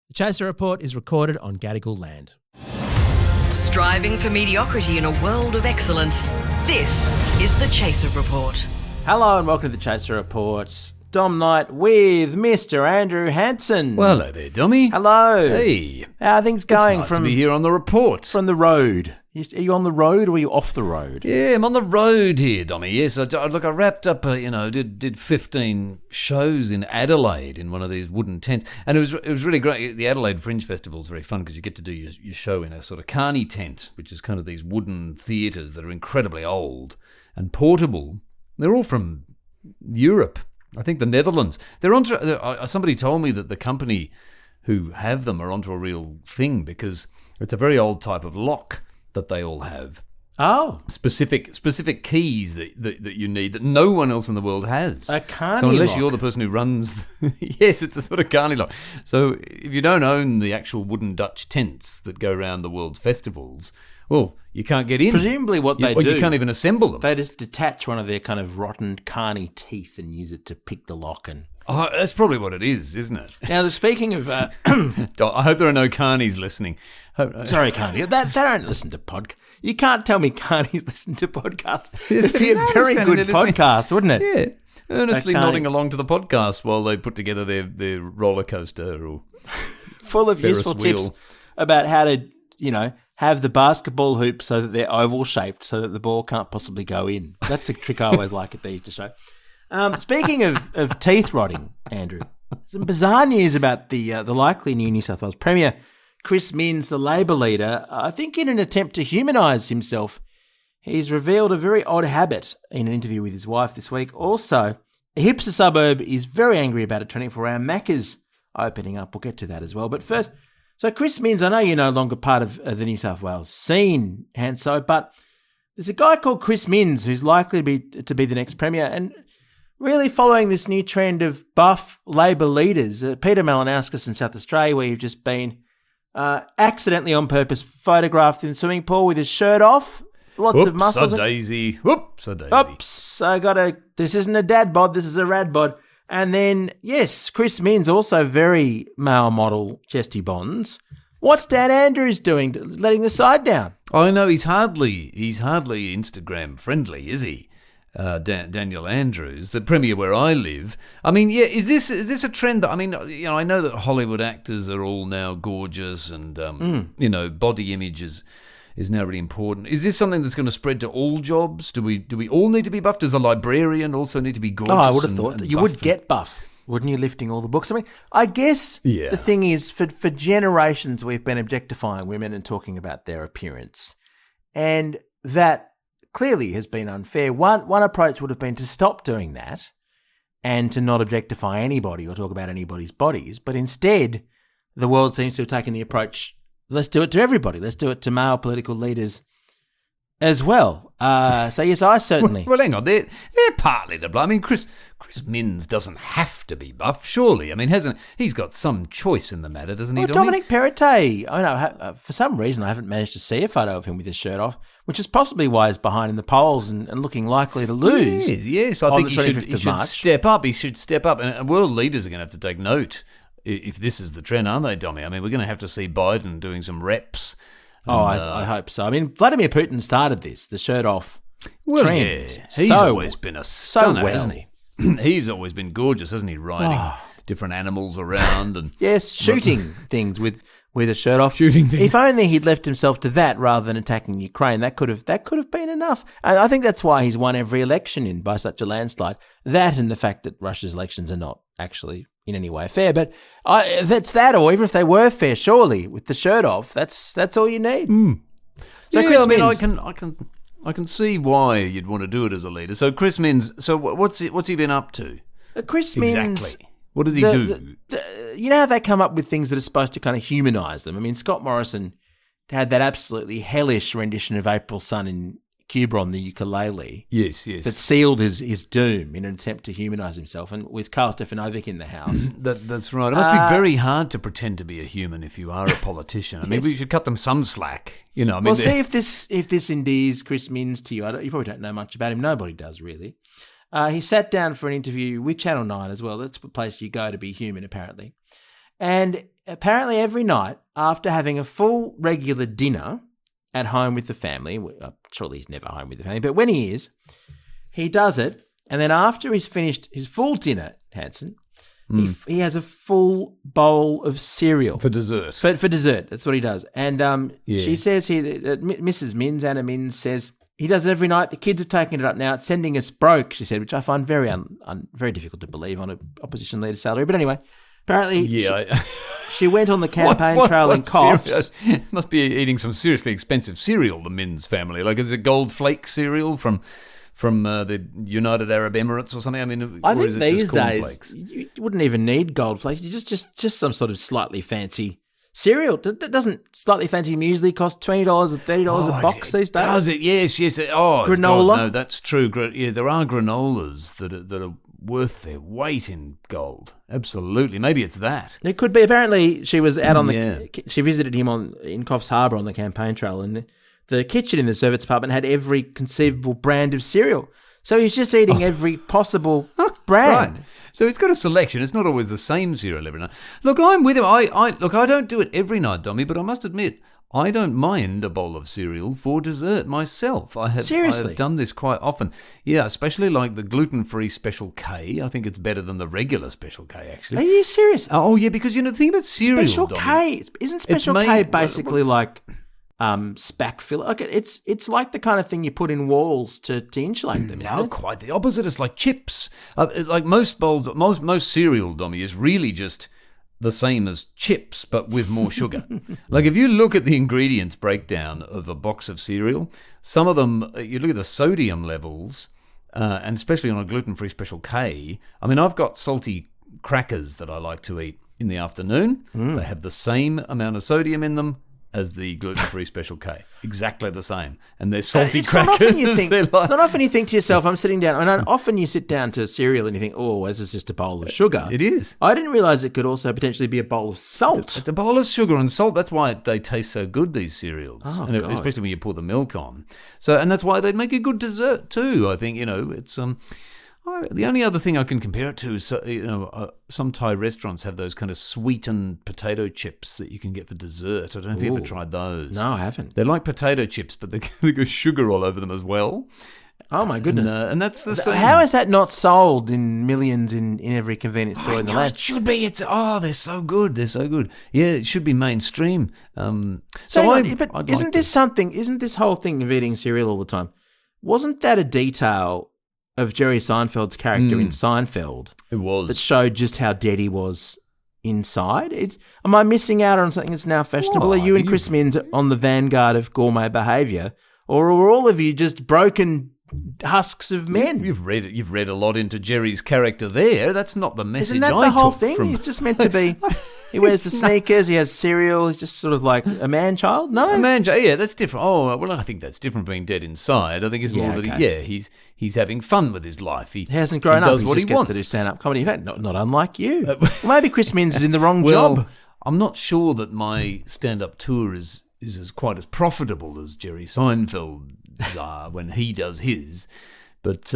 The Chaser Report is recorded on Gadigal land. Striving for mediocrity in a world of excellence. This is the Chaser Report. Hello and welcome to the Chaser Report. Dom Knight with Mr. Andrew Hansen. Well, hello there, Dommy. Hello. Hey. How are things going It's nice to be here on the report. from the road? Are you on the road or are you off the road? Yeah, I'm on the road here, Dommy. Yes, I wrapped up, did 15 shows in Adelaide in one of these wooden tents. And it was really great. The Adelaide Fringe Festival is very fun because you get to do your show in a sort of carny tent, which is kind of these wooden theatres that are incredibly old and portable. They're all from Europe. I think the Netherlands. Somebody told me that the company who have them are onto a real thing because it's a very old type of lock that they all have. Oh. Specific keys that you need that no one else in the world has. A carny So unless lock. you're the person who runs... yes, it's a sort of carny lock. So if you don't own the actual wooden Dutch tents that go around the world's festivals, well, you can't get in. Presumably what they do... You can't even assemble them. They just detach one of their kind of rotten carny teeth and use it to pick the lock and... Oh, that's probably what it is, isn't it? Now, speaking of... I hope there are no carnies listening. Sorry, carny. They don't listen to podcasts. You can't tell me carnies listen to podcasts. It'd be a very good podcast, wouldn't it? Yeah. Earnestly nodding along to the podcast while they put together their roller coaster or full of Ferris useful wheel. tips about how to, have the basketball hoop so that they're oval shaped so that the ball can't possibly go in. That's a trick I always like at these to show. Speaking of teeth rotting, Andrew, some bizarre news about the likely new New South Wales Premier, Chris Minns, the Labor leader. I think in an attempt to humanise himself, he's revealed a very odd habit in an interview with his wife this week. Also, a hipster suburb is very angry about a 24-hour Macca's opening up. We'll get to that as well. But first, so Chris Minns, I know you're no longer part of the New South Wales scene, Hanso, but there's a guy called Chris Minns who's likely to be the next Premier and really following this new trend of buff Labor leaders. Peter Malinauskas in South Australia, where you've just been accidentally on purpose photographed in the swimming pool with his shirt off. Lots of muscles. Whoops-a-daisy. Oops, this isn't a dad bod, this is a rad bod. And then, yes, Chris Minns, also very male model chesty bonds. What's Dan Andrews doing, letting the side down? I know he's hardly Instagram friendly, is he? Daniel Andrews, the Premier where I live. I mean, yeah, is this a trend that, I know that Hollywood actors are all now gorgeous and, body image is now really important. Is this something that's going to spread to all jobs? Do we all need to be buffed? Does a librarian also need to be gorgeous? Oh, I would have thought that you would get buff, wouldn't you, lifting all the books? I guess the thing is, for generations we've been objectifying women and talking about their appearance. And that clearly has been unfair. One approach would have been to stop doing that and to not objectify anybody or talk about anybody's bodies. But instead, the world seems to have taken the approach, let's do it to everybody. Let's do it to male political leaders as well. So yes, I certainly... Well, hang on. They're partly to blame. Chris Minns doesn't have to be buff, surely. He's got some choice in the matter, doesn't he? Well, Dominic Perrottet, I know, for some reason I haven't managed to see a photo of him with his shirt off, which is possibly why he's behind in the polls and looking likely to lose. Yes, I think he should step up. He should step up. And world leaders are going to have to take note if this is the trend, aren't they, Dommy? We're going to have to see Biden doing some reps. I hope so. Vladimir Putin started this, the shirt off trend. Yeah. He's always been a stunner, hasn't he? He's always been gorgeous, hasn't he? Riding different animals around and yes, shooting things with a shirt off. Shooting things. If only he'd left himself to that rather than attacking Ukraine, that could have been enough. And I think that's why he's won every election by such a landslide. That and the fact that Russia's elections are not actually in any way fair. But that's that, or even if they were fair, surely with the shirt off, that's all you need. So yeah, Chris Minns, I can see why you'd want to do it as a leader. So Chris Minns, what's he been up to? Chris Minns, exactly. What does he do? You know how they come up with things that are supposed to kind of humanise them? Scott Morrison had that absolutely hellish rendition of April Sun in Cuba on the ukulele. Yes. That sealed his doom in an attempt to humanise himself, and with Karl Stefanovic in the house. That's right. It must be very hard to pretend to be a human if you are a politician. Yes. We should cut them some slack. See if this endears Chris Minns to you. You probably don't know much about him. Nobody does, really. He sat down for an interview with Channel 9 as well. That's the place you go to be human, apparently. And apparently every night, after having a full regular dinner at home with the family, surely he's never home with the family, but when he is, he does it. And then after he's finished his full dinner, Hansen, he has a full bowl of cereal. For dessert. For dessert. That's what he does. And she says here, Mrs. Minns, Anna Minns, says he does it every night. The kids have taken it up now. It's sending us broke, she said, which I find very very difficult to believe on an opposition leader's salary. But anyway, apparently she went on the campaign trail in coughs. Must be eating some seriously expensive cereal, the Minns family. Like, it's a gold flake cereal from the United Arab Emirates or something. I mean, I think these days you wouldn't even need gold flakes. You just some sort of slightly fancy cereal. Doesn't slightly fancy muesli cost $20 or $30 a box these days? Does it? Yes. Oh, granola. God, no, that's true. Yeah, there are granolas that are worth their weight in gold. Absolutely. Maybe it's that. It could be. Apparently, she was out on she visited him in Coffs Harbour on the campaign trail, and the kitchen in the service department had every conceivable brand of cereal. So he's just eating every possible brand. Right. So it's got a selection. It's not always the same cereal every night. Look, I'm with him. I don't do it every night, Dommy, but I must admit, I don't mind a bowl of cereal for dessert myself. Seriously? I have done this quite often. Yeah, especially like the gluten-free Special K. I think it's better than the regular Special K, actually. Are you serious? Oh, yeah, because, the thing about cereal, Special Dommy, K, isn't Special K basically like spac filler? Like it's like the kind of thing you put in walls to insulate them, isn't it? Quite the opposite. It's like chips. Like most bowls, most cereal, Dommy, is really just the same as chips, but with more sugar. Like, if you look at the ingredients breakdown of a box of cereal, some of them, you look at the sodium levels, and especially on a gluten-free Special K. I mean, I've got salty crackers that I like to eat in the afternoon. They have the same amount of sodium in them as the gluten-free Special K. Exactly the same. And they're salty crackers. It's not often you think to yourself, I'm sitting down, and often you sit down to cereal and you think, oh, this is just a bowl of sugar. It is. I didn't realise it could also potentially be a bowl of salt. It's a bowl of sugar and salt. That's why they taste so good, these cereals. Oh, and God. especially when you pour the milk on. And that's why they make a good dessert too. I think, it's... the only other thing I can compare it to is, some Thai restaurants have those kind of sweetened potato chips that you can get for dessert. I don't know if you ever tried those. No, I haven't. They're like potato chips, but they got sugar all over them as well. Oh, my goodness. And that's the same. How is that not sold in millions in every convenience store in the land? It should be. They're so good. They're so good. Yeah, it should be mainstream. Isn't this whole thing of eating cereal all the time, wasn't that a detail of Jerry Seinfeld's character in Seinfeld? It was. That showed just how dead he was inside. Am I missing out on something that's now fashionable? Are you and Chris Minns on the vanguard of gourmet behaviour? Or are all of you just broken husks of men? You've read a lot into Jerry's character there. That's not the message. Isn't that the whole thing? He's just meant to be... He wears the sneakers, he has cereal, he's just sort of like a man-child? No? A man-child, yeah, that's different. Oh, well, I think that's different being dead inside. I think it's more that he's having fun with his life. He hasn't grown up, he just gets to do stand-up comedy. In fact, not unlike you. Well, maybe Chris Minns is in the wrong job. I'm not sure that my stand-up tour is as quite as profitable as Jerry Seinfeld's are when he does his. But...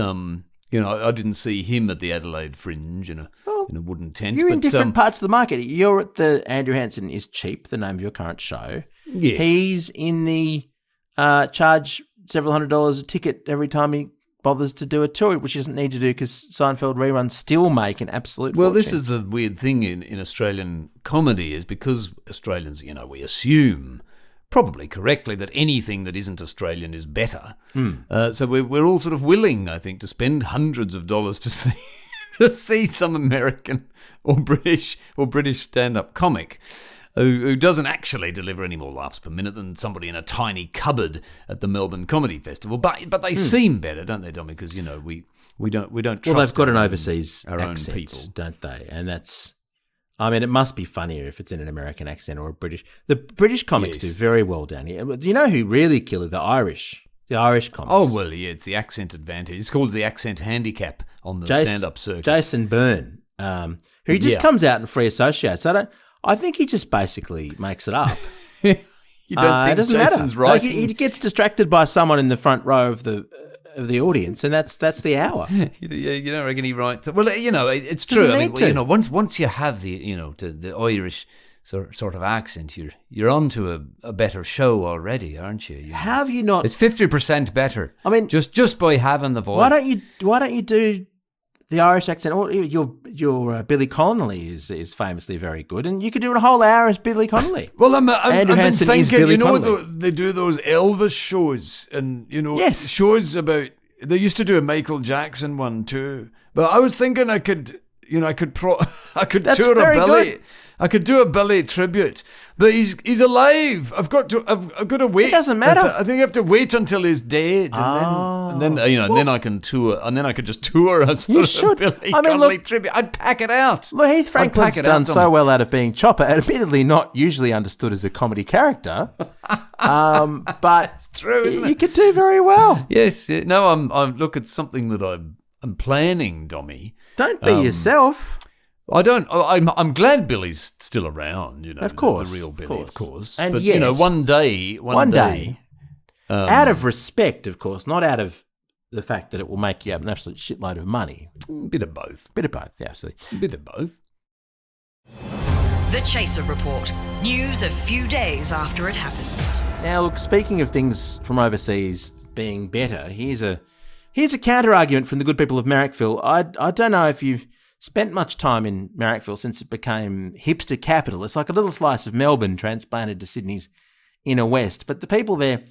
I didn't see him at the Adelaide Fringe in a wooden tent. You're in different parts of the market. You're at the Andrew Hansen is Cheap, the name of your current show. Yes. He's in the charge several $100s a ticket every time he bothers to do a tour, which he doesn't need to do because Seinfeld reruns still make an absolute fortune. This is the weird thing in Australian comedy is because Australians, we assume... probably correctly, that anything that isn't Australian is better. So we're all sort of willing, I think, to spend hundreds of dollars to see some American or British stand-up comic who doesn't actually deliver any more laughs per minute than somebody in a tiny cupboard at the Melbourne Comedy Festival. But they seem better, don't they, Dommy? Because we don't trust. Well, they've got an overseas our accent, own people, don't they? And that's. I mean, it must be funnier if it's in an American accent or a British. The British comics do very well down here. Do you know who really kill it? The Irish comics. Oh, well, yeah, it's the accent advantage. It's called the accent handicap on the stand-up circuit. Jason Byrne, who just comes out in Free Associates. I think he just basically makes it up. You don't think it doesn't Jason's matter. right? Like he gets distracted by someone in the front row of the of the audience, and that's the hour. You don't reckon he writes? Well, it's Doesn't true. I need to. mean, once you have the Irish sort of accent, you're onto a better show already, aren't you? How have you not? It's 50% better. I mean, just by having the voice. Why don't you do the Irish accent? Or your Billy Connolly is famously very good, and you could do a whole hour as Billy Connolly. Well, I've Andrew been Hansen thinking, is Billy Connolly. they do those Elvis shows, and Yes. shows about. They used to do a Michael Jackson one too, but I was thinking I could That's tour very a Billy. good. I could do a Billy tribute, but he's alive. I've got to wait. It doesn't matter. I think I have to wait until he's dead, and then then I can tour, and then I could just tour a sort You of should. Billy I mean, Connolly look- tribute. I'd pack it out. Well, Heath Franklin's pack it done out, so Dominic. well out of being Chopper, admittedly not usually understood as a comedy character, but it's true, isn't you it? could do very well. Yes, yeah. No, I'm look at something that I'm planning, Dommy. Don't be yourself. I don't. I'm glad Billy's still around. Of course, the real Billy, of course. And but yes, one day, out of respect, of course, not out of the fact that it will make you have an absolute shitload of money. bit of both. Bit of both, yeah, absolutely. Bit of both. The Chaser Report. News a few days after it happens. Now, look, speaking of things from overseas being better, here's a counter argument from the good people of Marrickville. I don't know if you've spent much time in Marrickville since it became hipster capital. It's like a little slice of Melbourne transplanted to Sydney's inner west. But the people there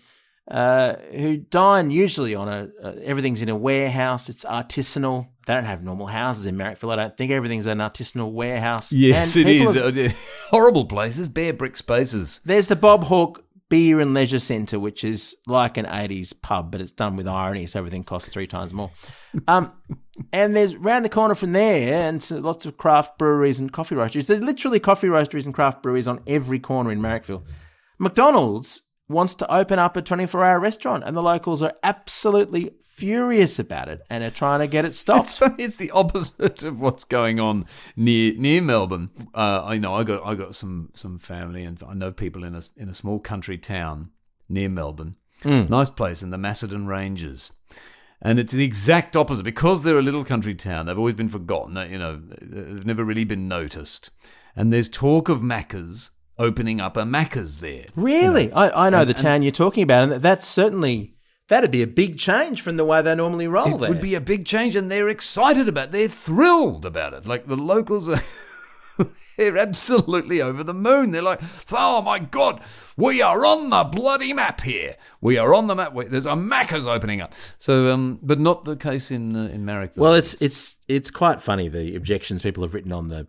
who dine usually on everything's in a warehouse. It's artisanal. They don't have normal houses in Marrickville. I don't think everything's an artisanal warehouse. Yes, And it people is. Horrible places, bare brick spaces. There's the Bob Hawke Beer and Leisure Centre, which is like an 80s pub, but it's done with irony, so everything costs 3 times more. And there's round the corner from there, and so lots of craft breweries and coffee roasteries. There's literally coffee roasteries and craft breweries on every corner in Marrickville. McDonald's wants to open up a 24-hour restaurant, and the locals are absolutely furious about it and are trying to get it stopped. It's funny. It's the opposite of what's going on near Melbourne. I know I got some family, and I know people in a small country town near Melbourne. Nice place in the Macedon Ranges. And it's the exact opposite. Because they're a little country town, they've always been forgotten. They've never really been noticed. And there's talk of Macca's opening up a Macca's there. Really? I know the town you're talking about, and that'd be a big change from the way they normally roll there. It would be a big change, and they're excited about it. They're thrilled about it. Like, the locals are... They're absolutely over the moon. They're like, oh my God, we are on the bloody map here. We are on the map. There's a Macca's opening up. So, but not the case in Marrickville. Well, it's quite funny, the objections people have written on the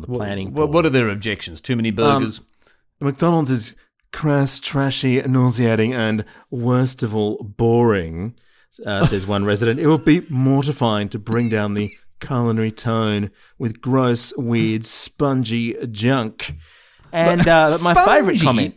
planning board. What are their objections? Too many burgers? McDonald's is crass, trashy, nauseating, and worst of all, boring, says one resident. It would be mortifying to bring down the culinary tone with gross, weird, spongy junk. And my favourite comment...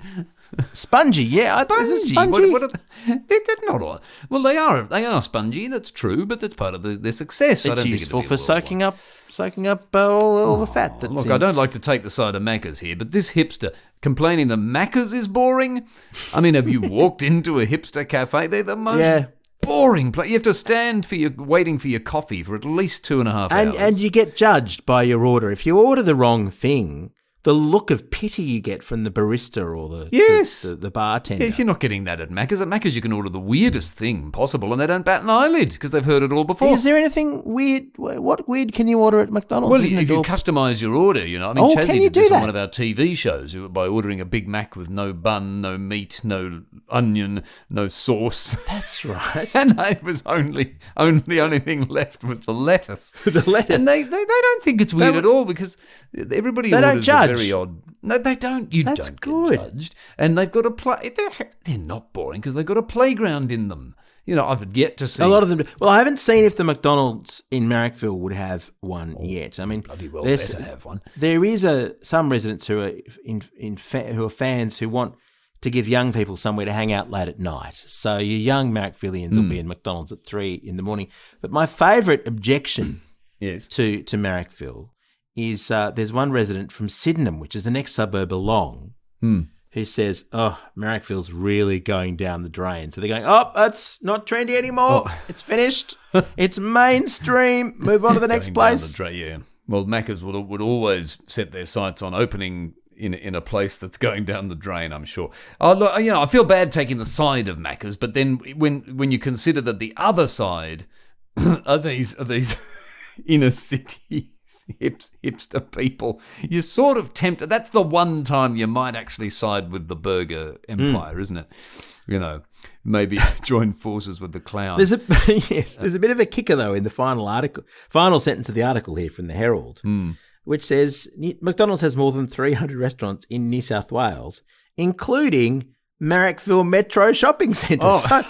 Spongy, yeah. Is it spongy? What are they're not all. Well, they are spongy. That's true, but that's part of their success. I It's don't think useful it'd be for a worldwide. soaking up all the fat that's Look, in. I don't like to take the side of Macca's here, but this hipster complaining that Macca's is boring. I mean, have you walked into a hipster cafe? They're the most boring place. You have to stand waiting for your coffee for at least 2.5 hours. And you get judged by your order. If you order the wrong thing, the look of pity you get from the barista or the bartender. Yes, you're not getting that at Macca's. At Macca's, you can order the weirdest thing possible, and they don't bat an eyelid because they've heard it all before. Is there anything weird? What weird can you order at McDonald's? Well, if you customise your order, I mean, Chazzy can you did do this on that? one of our TV shows by ordering a Big Mac with no bun, no meat, no onion, no sauce. That's right. And it was the only thing left was the lettuce. The lettuce. And they don't think it's weird at all because everybody They don't orders judge. a very odd. No, they don't. That's don't good. get judged. And they've got a play. They're not boring because they've got a playground in them. I've yet to see A lot of them. Well, I haven't seen if the McDonald's in Marrickville would have one yet. I mean, bloody well better have one. There is some residents who are who are fans who want to give young people somewhere to hang out late at night. So your young Marrickvillians will be in McDonald's at 3 a.m. But my favourite objection Yes. to Marrickville is there's one resident from Sydenham, which is the next suburb along, who says, "Oh, Marrickville's really going down the drain." So they're going, "Oh, it's not trendy anymore. It's finished. It's mainstream. Move on to the next Going place." down the drain, yeah. Well, Maccas would always set their sights on opening in a place that's going down the drain, I'm sure. Oh, look, I feel bad taking the side of Maccas, but then when you consider that the other side are these inner city hipster people, you're sort of tempted. That's the one time you might actually side with the burger empire, isn't it? Maybe join forces with the clown. There's a bit of a kicker though in the final sentence of the article here from the Herald, which says McDonald's has more than 300 restaurants in New South Wales, including Marrickville Metro Shopping Centre. Oh. So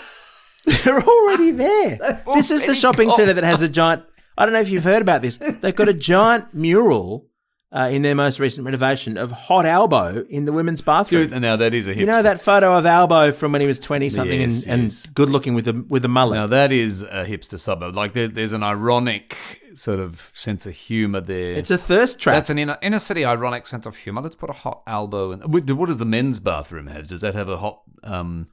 they're already there. This is the shopping centre that has a giant. I don't know if you've heard about this. They've got a giant mural in their most recent renovation of Hot Albo in the women's bathroom. Dude, now that is a hipster. You know that photo of Albo from when he was 20-something and good looking with a mullet? Now that is a hipster suburb. Like there's an ironic sort of sense of humour there. It's a thirst trap. That's an inner city ironic sense of humour. Let's put a Hot Albo in. What does the men's bathroom have? Does that have a hot, a hot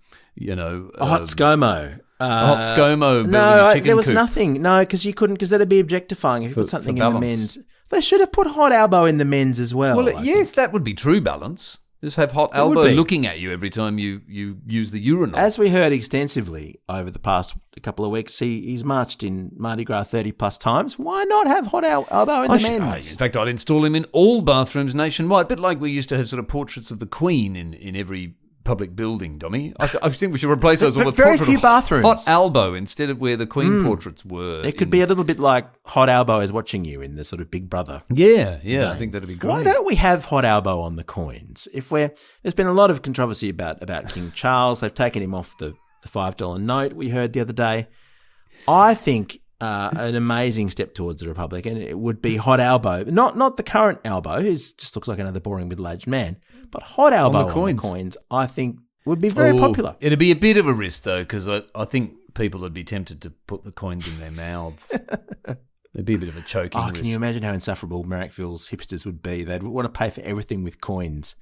ScoMo? A hot ScoMo building No, a chicken there was coop? nothing. No, because you couldn't, because that'd be objectifying if you put something in the men's. They should have put Hot Albo in the men's as well. Well, yes, that would be true balance. Just have Hot Albo looking at you every time you use the urinal. As we heard extensively over the past couple of weeks, he's marched in Mardi Gras 30-plus times. Why not have Hot Albo in the men's? In fact, I'd install him in all bathrooms nationwide, a bit like we used to have sort of portraits of the Queen in every public building, Dommy. I think we should replace those all with very few bathrooms. Hot Albo instead of where the Queen portraits were. It could be a little bit like Hot Albo is watching you in the sort of Big Brother. Yeah, I think that'd be great. Why don't we have Hot Albo on the coins? There's been a lot of controversy about King Charles. They've taken him off the $5 note we heard the other day. I think an amazing step towards the Republic, and it would be Hot Albo, not the current Albo, who just looks like another boring middle-aged man, but Hot Albo on the coins, I think would be very popular. It'd be a bit of a risk though, because I think people would be tempted to put the coins in their mouths. It'd be a bit of a choking risk. Can you imagine how insufferable Marrickville's hipsters would be? They'd want to pay for everything with coins.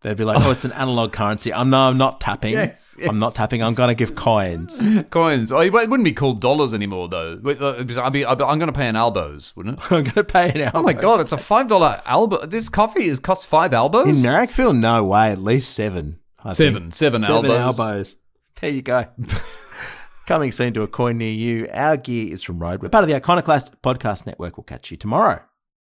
They'd be like, it's an analog currency. I'm not tapping. Yes. I'm not tapping. I'm going to give coins. Coins. Oh, it wouldn't be called dollars anymore, though. I'm going to pay in albos, wouldn't it? I'm going to pay in albos. Oh, my God. It's a $5 albo. This coffee costs 5 albos? In Marrickville? No way. At least 7. Seven albos. 7 albos. There you go. Coming soon to a coin near you. Our gear is from Road. We're part of the Iconoclast Podcast Network. We'll catch you tomorrow.